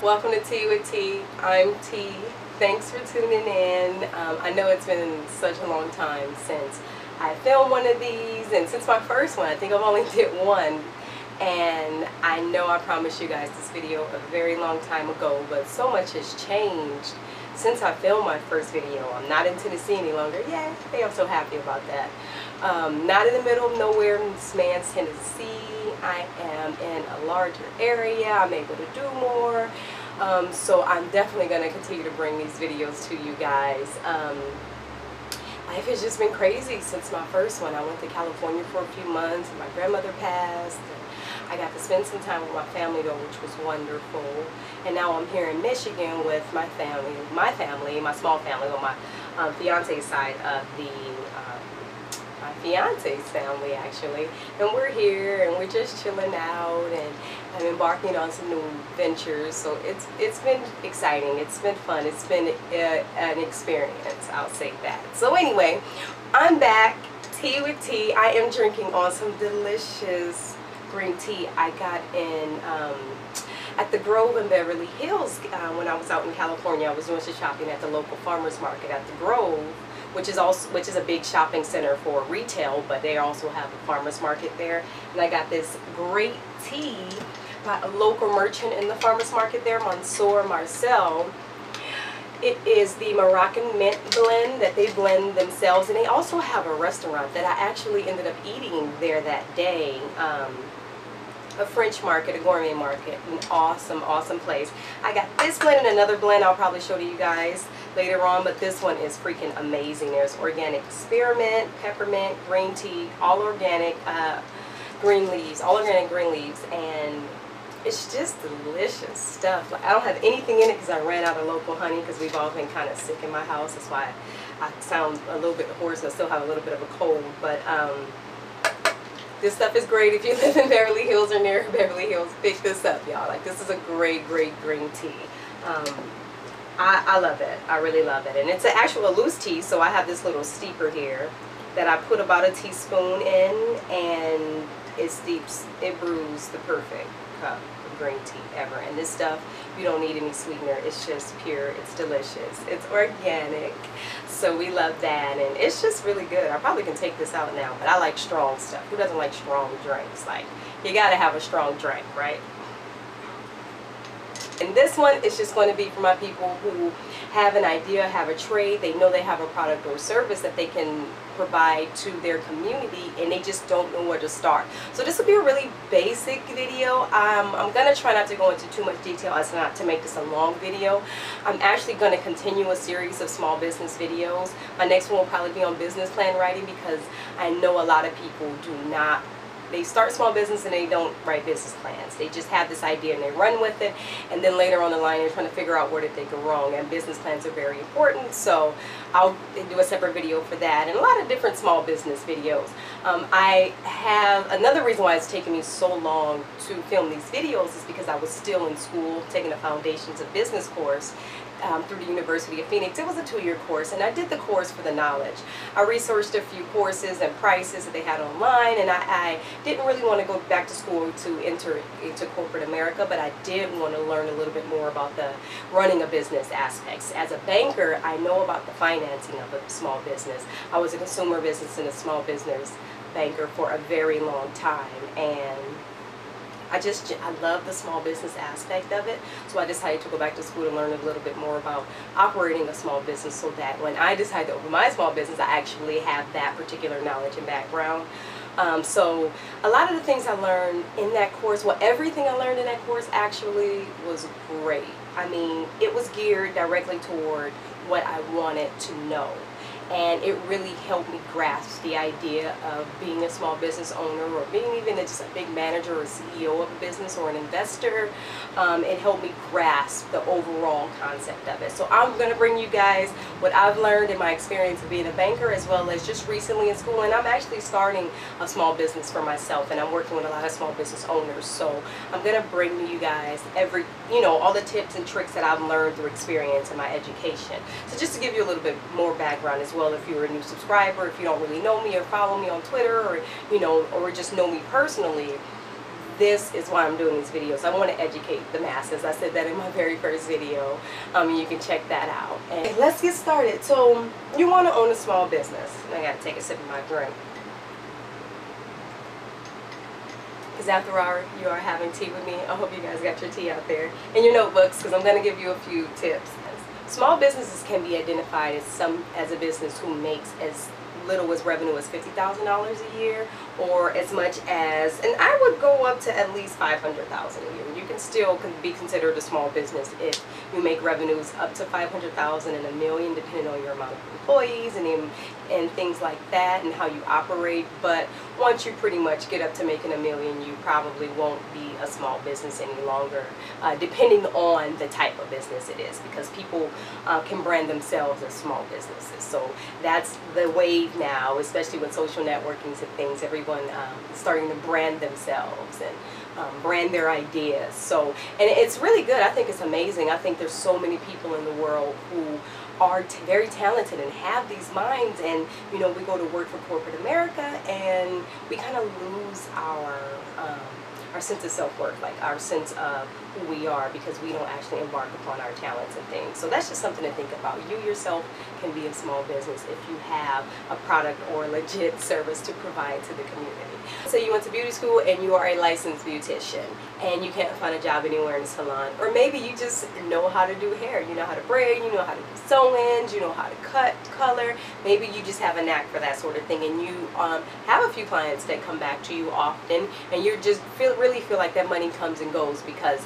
Welcome to Tea with T. I'm T. Thanks for tuning in. I know it's been such a long time since I filmed one of these, and since my first one, I think I've only did one. And I know I promised you guys this video a very long time ago, but so much has changed since I filmed my first video. I'm not in Tennessee any longer. Yay, I'm so happy about that. Not in the middle of nowhere in this man's Tennessee. I am in a larger area. I'm able to do more. So I'm definitely going to continue to bring these videos to you guys. Life has just been crazy since my first one. I went to California for a few months and my grandmother passed. I got to spend some time with my family though, which was wonderful. And now I'm here in Michigan with my family, my small family on my fiance's side of the my fiance's family actually, and we're here and we're just chilling out, and I'm embarking on some new ventures. So it's been exciting, it's been fun, it's been an experience, I'll say that. So anyway, I'm back. Tea with T. I am drinking on some delicious green tea I got in at the Grove in Beverly Hills. When I was out in California, I was doing some shopping at the local farmers market at the Grove, which is a big shopping center for retail, but they also have a farmers market there. And I got this great tea by a local merchant in the farmers market there, Mansour Marcel. It is the Moroccan mint blend that they blend themselves, and they also have a restaurant that I actually ended up eating there that day. A French market, a gourmet market, an awesome place. I got this blend and another blend I'll probably show to you guys later on, but this one is freaking amazing. There's organic spearmint, peppermint, green tea, all organic green leaves, and it's just delicious stuff. Like, I don't have anything in it because I ran out of local honey because we've all been kind of sick in my house. That's why I sound a little bit hoarse. I still have a little bit of a cold, but this stuff is great. If you live in Beverly Hills or near Beverly Hills, pick this up, y'all. Like, this is a great green tea. I love it. I really love it. And it's an actual loose tea, so I have this little steeper here that I put about a teaspoon in, and it steeps, it brews the perfect cup of green tea ever. And this stuff, you don't need any sweetener. It's just pure. It's delicious. It's organic. So we love that, and it's just really good. I probably can take this out now, but I like strong stuff. Who doesn't like strong drinks? Like, you gotta have a strong drink, right? And this one is just going to be for my people who have an idea, have a trade, they know they have a product or service that they can provide to their community, and they just don't know where to start. So this will be a really basic video. I'm going to try not to go into too much detail as not to make this a long video. I'm actually going to continue a series of small business videos. My next one will probably be on business plan writing, because I know a lot of people do not. They start small business and they don't write business plans. They just have this idea and they run with it, and then later on the line they're trying to figure out where did they go wrong. And business plans are very important, so I'll do a separate video for that, and a lot of different small business videos. I have another reason why it's taken me so long to film these videos is because I was still in school taking a Foundations of Business course through the University of Phoenix. It was a 2-year course, and I did the course for the knowledge. I researched a few courses and prices that they had online, and I didn't really want to go back to school to enter into corporate America, but I did want to learn a little bit more about the running a business aspects. As a banker, I know about the financing of a small business. I was a consumer business and a small business banker for a very long time, and I love the small business aspect of it, so I decided to go back to school to learn a little bit more about operating a small business, so that when I decide to open my small business, I actually have that particular knowledge and background. So a lot of the things I learned in that course, well, everything I learned in that course actually was great. I mean, it was geared directly toward what I wanted to know. And it really helped me grasp the idea of being a small business owner, or being even just a big manager or CEO of a business, or an investor. It helped me grasp the overall concept of it. So I'm going to bring you guys what I've learned in my experience of being a banker, as well as just recently in school. And I'm actually starting a small business for myself, and I'm working with a lot of small business owners. So I'm going to bring you guys all the tips and tricks that I've learned through experience in my education. So just to give you a little bit more background as well, if you're a new subscriber, if you don't really know me or follow me on Twitter, or or just know me personally, this is why I'm doing these videos. I want to educate the masses. I said that in my very first video. You can check that out. And let's get started. So you want to own a small business. I got to take a sip of my drink. Because after hour, you are having tea with me. I hope you guys got your tea out there and your notebooks, because I'm going to give you a few tips. Small businesses can be identified as a business who makes as little as revenue as $50,000 a year, or as much as, and I would go up to at least $500,000 a year. You can still be considered a small business if you make revenues up to $500,000 and $1 million, depending on your amount of employees and things like that and how you operate. But once you pretty much get up to making $1 million, you probably won't be a small business any longer, depending on the type of business it is, because people can brand themselves as small businesses. So that's the wave now, especially with social networking and things. Everyone is starting to brand themselves and brand their ideas. So, and it's really good. I think it's amazing. I think there's so many people in the world who are very talented and have these minds, and you know, we go to work for corporate America and we kind of lose our sense of self-worth, like our sense of who we are, because we don't actually embark upon our talents and things. So that's just something to think about. You yourself can be a small business if you have a product or a legit service to provide to the community. Say you went to beauty school and you are a licensed beautician and you can't find a job anywhere in a salon, or maybe you just know how to do hair, you know how to braid, you know how to do sew-ins, you know how to cut, color. Maybe you just have a knack for that sort of thing, and you have a few clients that come back to you often, and you just really feel like that money comes and goes because,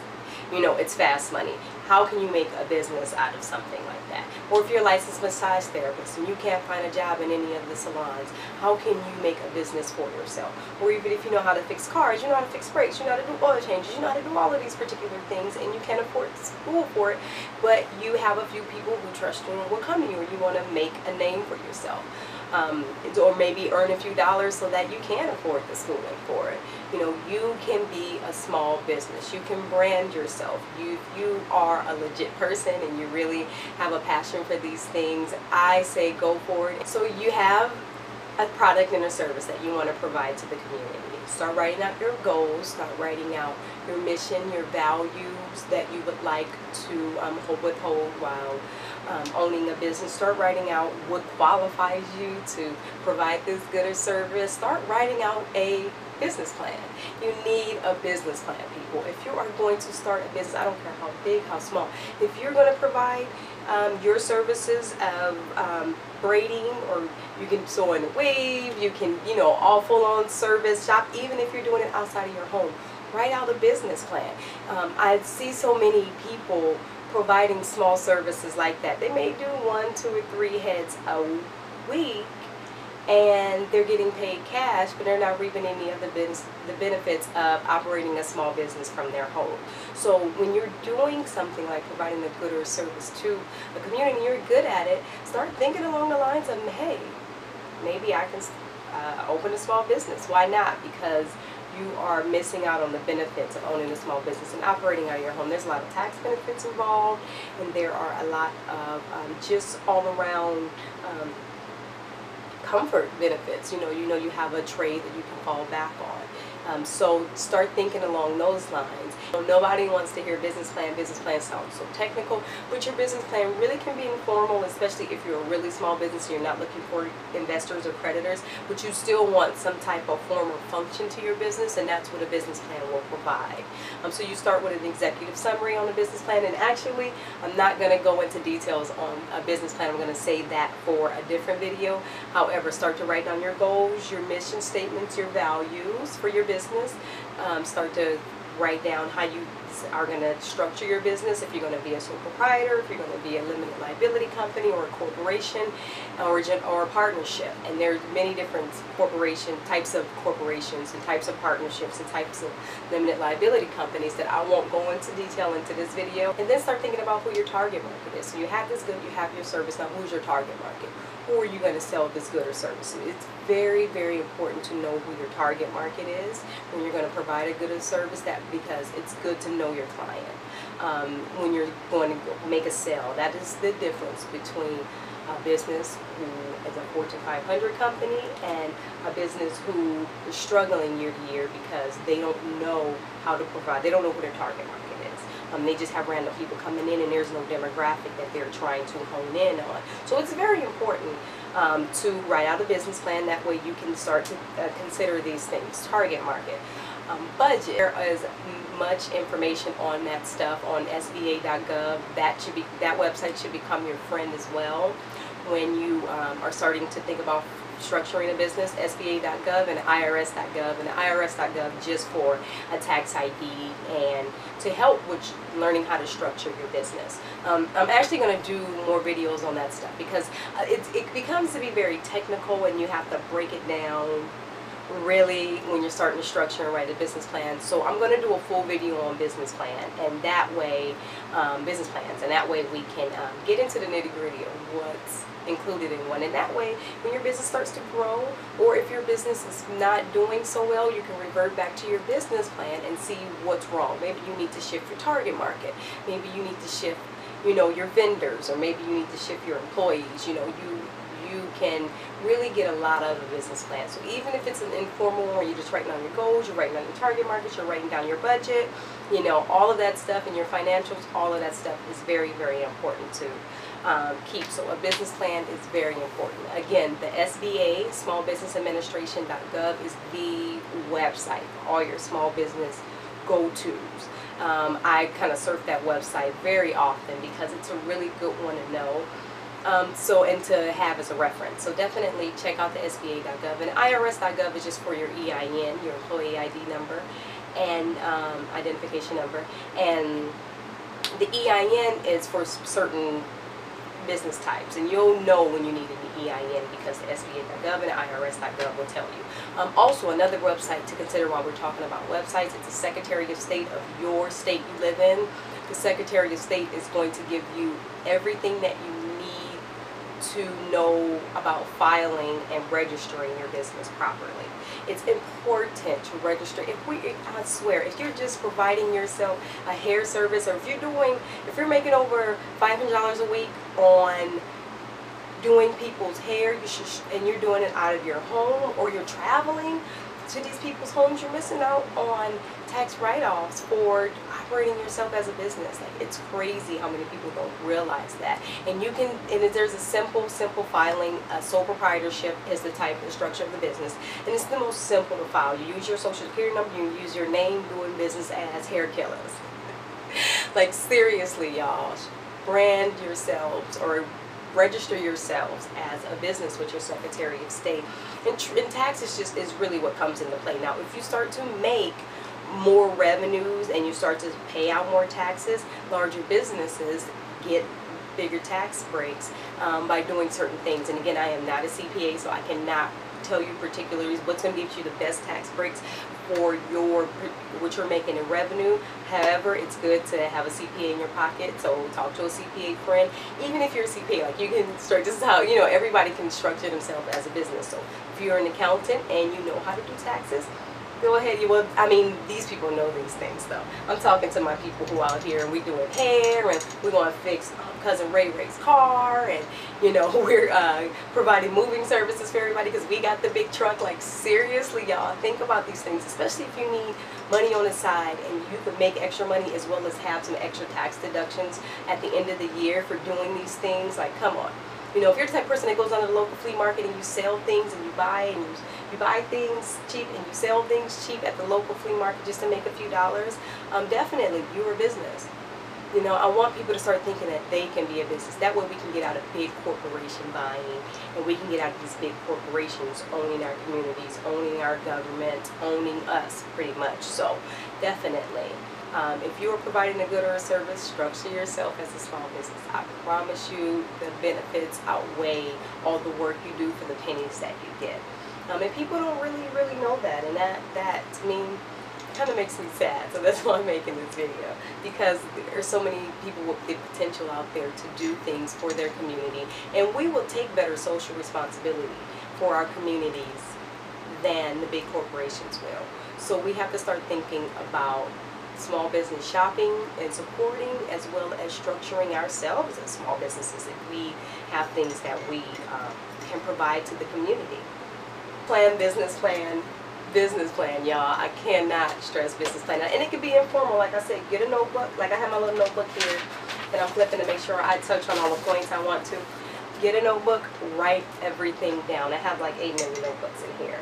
you know, it's fast money. How can you make a business out of something like that? Or if you're a licensed massage therapist and you can't find a job in any of the salons, how can you make a business for yourself? Or even if you know how to fix cars, you know how to fix brakes, you know how to do oil changes, you know how to do all of these particular things, and you can't afford school for it, but you have a few people who trust you and will come to you, or you want to make a name for yourself. Or maybe earn a few dollars so that you can afford the schooling for it. You know, you can be a small business. You can brand yourself. You are a legit person and you really have a passion for these things. I say go for it. So you have a product and a service that you want to provide to the community. Start writing out your goals. Start writing out your mission, your values that you would like to withhold while owning a business. Start writing out what qualifies you to provide this good or service. Start writing out a business plan. You need a business plan, people. If you are going to start a business, I don't care how big, how small, if you're going to provide your services of braiding, or you can sew and weave, you can, you know, all full-on service shop, even if you're doing it outside of your home, write out a business plan. I see so many people providing small services like that. They may do 1, 2, or 3 heads a week, and they're getting paid cash, but they're not reaping any of the benefits of operating a small business from their home. So when you're doing something like providing a good or a service to a community and you're good at it, start thinking along the lines of, hey, maybe I can open a small business. Why not? Because you are missing out on the benefits of owning a small business and operating out of your home. There's a lot of tax benefits involved, and there are a lot of just all around comfort benefits. You know you have a trade that you can fall back on. So start thinking along those lines. Nobody wants to hear business plan. Business plans sound so technical, but your business plan really can be informal, especially if you're a really small business and you're not looking for investors or creditors, but you still want some type of form or function to your business, and that's what a business plan will provide. So you start with an executive summary on the business plan, and actually I'm not going to go into details on a business plan. I'm going to save that for a different video. However, start to write down your goals, your mission statements, your values for your business. Start to write down how you are going to structure your business, if you're going to be a sole proprietor, if you're going to be a limited liability company or a corporation or a partnership. And there's many different types of corporations and types of partnerships and types of limited liability companies that I won't go into detail into this video. And then start thinking about who your target market is. So you have this good, you have your service. Now who's your target market? Who are you going to sell this good or service to? It's very, very important to know who your target market is when you're going to provide a good or service, because it's good to know your client. When you're going to make a sale, that is the difference between a business who is a Fortune 500 company and a business who is struggling year to year because they don't know how to provide, they don't know who their target market is. They just have random people coming in and there's no demographic that they're trying to hone in on. So it's very important to write out a business plan. That way you can start to consider these things. Target market. Budget. There is much information on that stuff on SBA.gov. That website should become your friend as well when you are starting to think about structuring a business. SBA.gov and IRS.gov, and the IRS.gov just for a tax ID and to help with learning how to structure your business. I'm actually going to do more videos on that stuff because it becomes to be very technical and you have to break it down really when you're starting to structure and write a business plan. So I'm going to do a full video on business plan, and that way business plans, and that way we can get into the nitty-gritty of what's included in one. And that way when your business starts to grow, or if your business is not doing so well, you can revert back to your business plan and see what's wrong. Maybe you need to shift your target market, maybe you need to shift, you know, your vendors, or maybe you need to shift your employees. You know, you can really get a lot out of a business plan. So even if it's an informal one where you're just writing down your goals, you're writing down your target markets, you're writing down your budget, you know, all of that stuff, and your financials, all of that stuff is very, very important to keep. So a business plan is very important. Again, the SBA, Small Business Administration.gov, is the website for all your small business go-tos. I kind of surf that website very often because it's a really good one to know. And to have as a reference. So definitely check out the SBA.gov, and IRS.gov is just for your EIN, your employee ID number, and identification number. And the EIN is for certain business types, and you'll know when you need an EIN because the SBA.gov and IRS.gov will tell you. Also, another website to consider while we're talking about websites, it's the Secretary of State of your state you live in. The Secretary of State is going to give you everything that you need to know about filing and registering your business properly. It's important to register. I swear, if you're just providing yourself a hair service, or if you're making over $500 a week on doing people's hair, and you're doing it out of your home, or you're traveling to these people's homes, you're missing out on tax write-offs for operating yourself as a business. Like, it's crazy how many people don't realize that. And there's a simple filing. Sole proprietorship is the type of structure of the business, and it's the most simple to file. You use your social security number, you use your name, doing business as Hair Killers. Like, seriously, y'all, brand yourselves or register yourselves as a business with your Secretary of State. And taxes is really what comes into play. Now, if you start to make more revenues and you start to pay out more taxes, larger businesses get bigger tax breaks by doing certain things. And again, I am not a CPA, so I cannot tell you particulars what's going to give you the best tax breaks for what you're making in revenue. However, it's good to have a CPA in your pocket, so talk to a CPA friend. Even if you're a CPA, like, you can start, this is how, you know, everybody can structure themselves as a business. So if you're an accountant and you know how to do taxes, go ahead. I mean, these people know these things though. I'm talking to my people who out here, and we doing hair, and we're going to fix cousin Ray Ray's car, and you know, we're providing moving services for everybody because we got the big truck. Like, seriously, y'all, think about these things, especially if you need money on the side and you can make extra money as well as have some extra tax deductions at the end of the year for doing these things. Like, come on. You know, if you're the type of person that goes down to the local flea market and you sell things and you buy things cheap and you sell things cheap at the local flea market just to make a few dollars, definitely you're a business. You know, I want people to start thinking that they can be a business. That way we can get out of big corporation buying, and we can get out of these big corporations owning our communities, owning our government, owning us pretty much. So definitely, if you are providing a good or a service, structure yourself as a small business. I promise you the benefits outweigh all the work you do for the pennies that you get. And people don't really know that, and that to me kind of makes me sad. So that's why I'm making this video, because there's so many people with the potential out there to do things for their community, and we will take better social responsibility for our communities than the big corporations will. So we have to start thinking about small business shopping and supporting, as well as structuring ourselves as small businesses. If we have things that we can provide to the community. Business plan, y'all. I cannot stress business plan. And it can be informal, like I said. Get a notebook, like I have my little notebook here, and I'm flipping to make sure I touch on all the points I want to. Get a notebook, write everything down. I have like 8 million notebooks in here.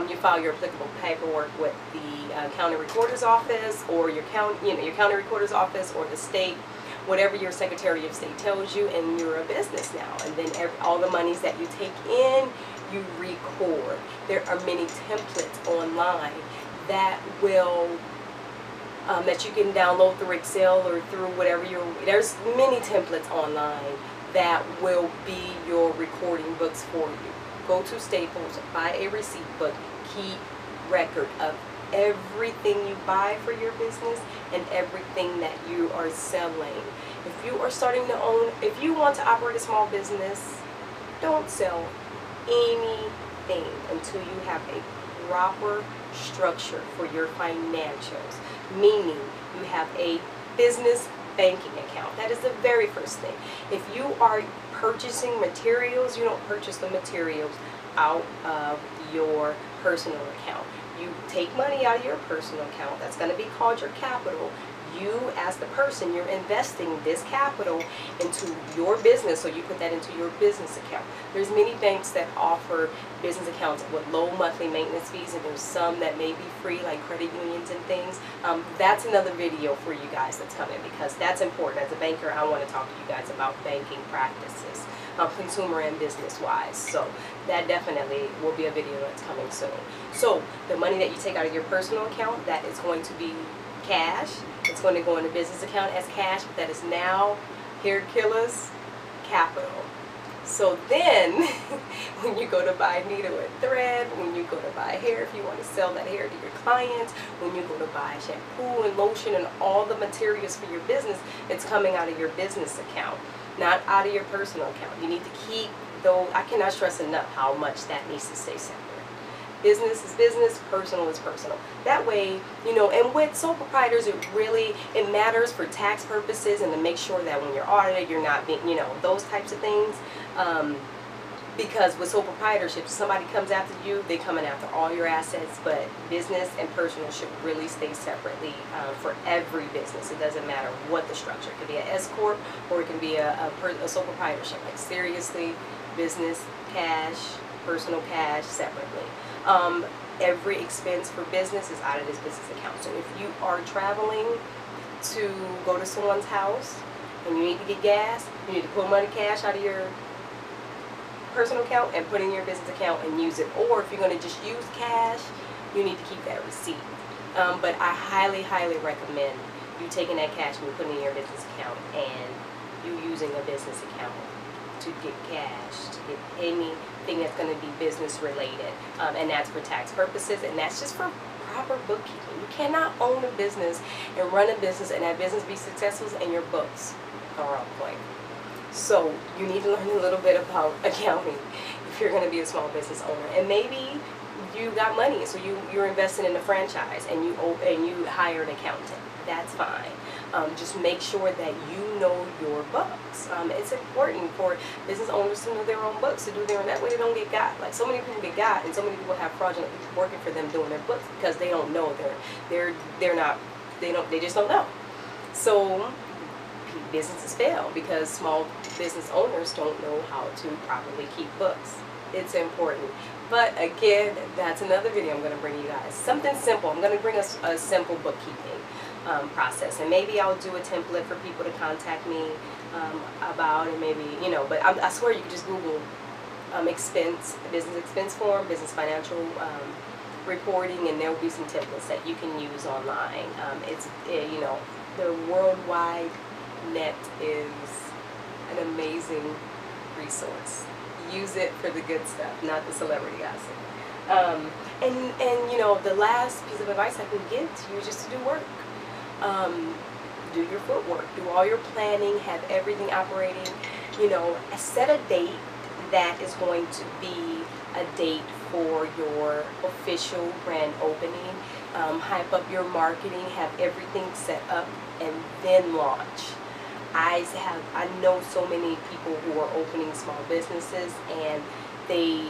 You file your applicable paperwork with the county recorder's office, or your county recorder's office, or the state, whatever your Secretary of State tells you, and you're a business now. And then all the monies that you take in, you record. There are many templates online that will that you can download through Excel or through whatever there's many templates online that will be your recording books for you. Go to Staples, buy a receipt book, keep record of everything you buy for your business and everything that you are selling. If you are starting to if you want to operate a small business, don't sell anything until you have a proper structure for your financials, meaning you have a business banking account. That is the very first thing. If you are purchasing materials, you don't purchase the materials out of your personal account. You take money out of your personal account. That's going to be called your capital. You, as the person, you're investing this capital into your business, so you put that into your business account. There's many banks that offer business accounts with low monthly maintenance fees, and there's some that may be free, like credit unions and things. That's another video for you guys that's coming, because that's important. As a banker, I want to talk to you guys about banking practices, consumer and business wise. So that definitely will be a video that's coming soon. So the money that you take out of your personal account, that is going to be cash. It's going to go in the business account as cash, but that is now hair killers capital. So then when you go to buy needle and thread, when you go to buy hair, if you want to sell that hair to your clients, when you go to buy shampoo and lotion and all the materials for your business, it's coming out of your business account, not out of your personal account. You need to keep those. I cannot stress enough how much that needs to stay separate. Business is business, personal is personal. That way, and with sole proprietors, it matters for tax purposes and to make sure that when you're audited, you're not being, those types of things. Because with sole proprietorship, somebody comes after you, they're coming after all your assets, but business and personal should really stay separately for every business. It doesn't matter what the structure. It could be an S corp, or it can be a sole proprietorship. Like seriously, business cash, personal cash separately. Every expense for business is out of this business account. So if you are traveling to go to someone's house and you need to get gas, you need to pull money cash out of your personal account and put in your business account and use it. Or if you're going to just use cash, you need to keep that receipt. But I highly, highly recommend you taking that cash and you putting it in your business account and you using a business account to get cash, to get anything that's going to be business related, and that's for tax purposes, and that's just for proper bookkeeping. You cannot own a business and run a business and that business be successful and your books are on point. So you need to learn a little bit about accounting if you're going to be a small business owner. And maybe you got money, so you're investing in a franchise and you hire an accountant. That's fine. Just make sure that you know your books. It's important for business owners to know their own books, to do their own. That way they don't get got. Like so many people get got, and so many people have fraudulent people working for them doing their books because they don't know. They just don't know. So businesses fail because small business owners don't know how to properly keep books. It's important. But again, that's another video I'm going to bring you guys. Something simple. I'm going to bring us a simple bookkeeping process, and maybe I'll do a template for people to contact me about, and maybe, but I swear you can just Google business expense form, business financial reporting, and there will be some templates that you can use online. The worldwide net is an amazing resource. Use it for the good stuff, not the celebrity gossip. And the last piece of advice I can give to you is just to do work. Do your footwork, do all your planning, have everything operating. Set a date that is going to be a date for your official grand opening. Hype up your marketing, have everything set up, and then launch. I know so many people who are opening small businesses, and they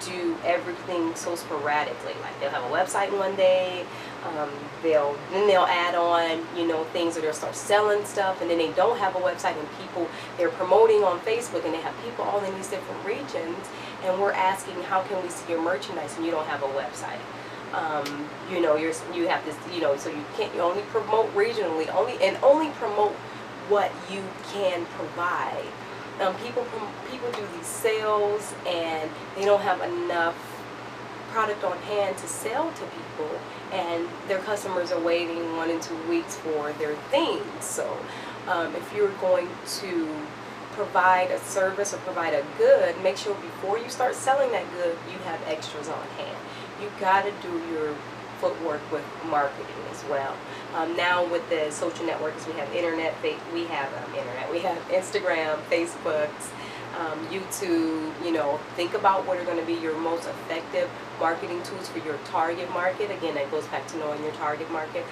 do everything so sporadically. Like they'll have a website one day, they'll add on, you know, things, or they'll start selling stuff, and then they don't have a website, and people, they're promoting on Facebook, and they have people all in these different regions, and we're asking, how can we see your merchandise, and you don't have a website. You know, you have this, you know, so you only promote regionally, only promote what you can provide. People do these sales, and they don't have enough product on hand to sell to people, and their customers are waiting 1 and 2 weeks for their things. So if you're going to provide a service or provide a good, make sure before you start selling that good, you have extras on hand. You got to do your footwork with marketing as well. Now with the social networks, we have we have Instagram, Facebook, YouTube. You know, think about what are going to be your most effective marketing tools for your target market. Again, that goes back to knowing your target market.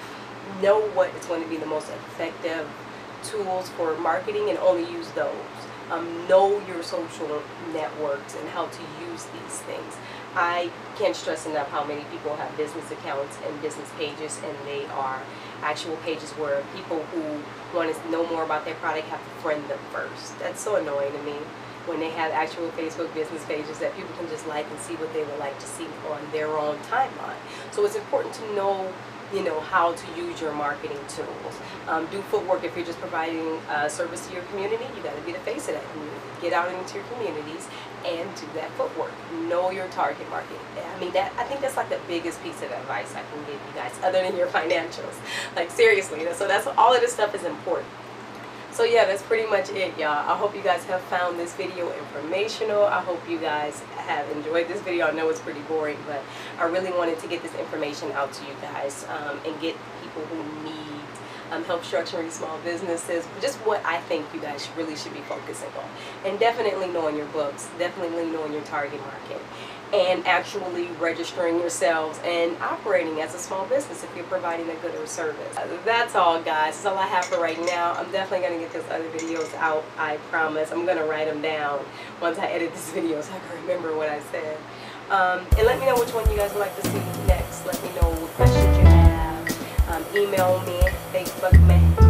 Know what is going to be the most effective tools for marketing, and only use those. Know your social networks and how to use these things. I can't stress enough how many people have business accounts and business pages, and they are actual pages where people who want to know more about their product have to friend them first. That's so annoying to me, when they have actual Facebook business pages that people can just like and see what they would like to see on their own timeline. So it's important to know, you know, how to use your marketing tools. Do footwork. If you're just providing a service to your community, you got to be the face of that community. Get out into your communities and do that footwork. Know your target market. I mean, I think that's like the biggest piece of advice I can give you guys, other than your financials. Like seriously, so that's all of this stuff is important. So yeah, that's pretty much it, y'all. I hope you guys have found this video informational. I hope you guys have enjoyed this video. I know it's pretty boring, but I really wanted to get this information out to you guys, and get people who need help structuring small businesses, just what I think you guys really should be focusing on. And definitely knowing your books, definitely knowing your target market, and actually registering yourselves and operating as a small business if you're providing a good or service. That's all, guys. That's all I have for right now. I'm definitely going to get those other videos out, I promise. I'm going to write them down once I edit this video so I can remember what I said. And let me know which one you guys would like to see next. Let me know what questions you have. Email me, Facebook me.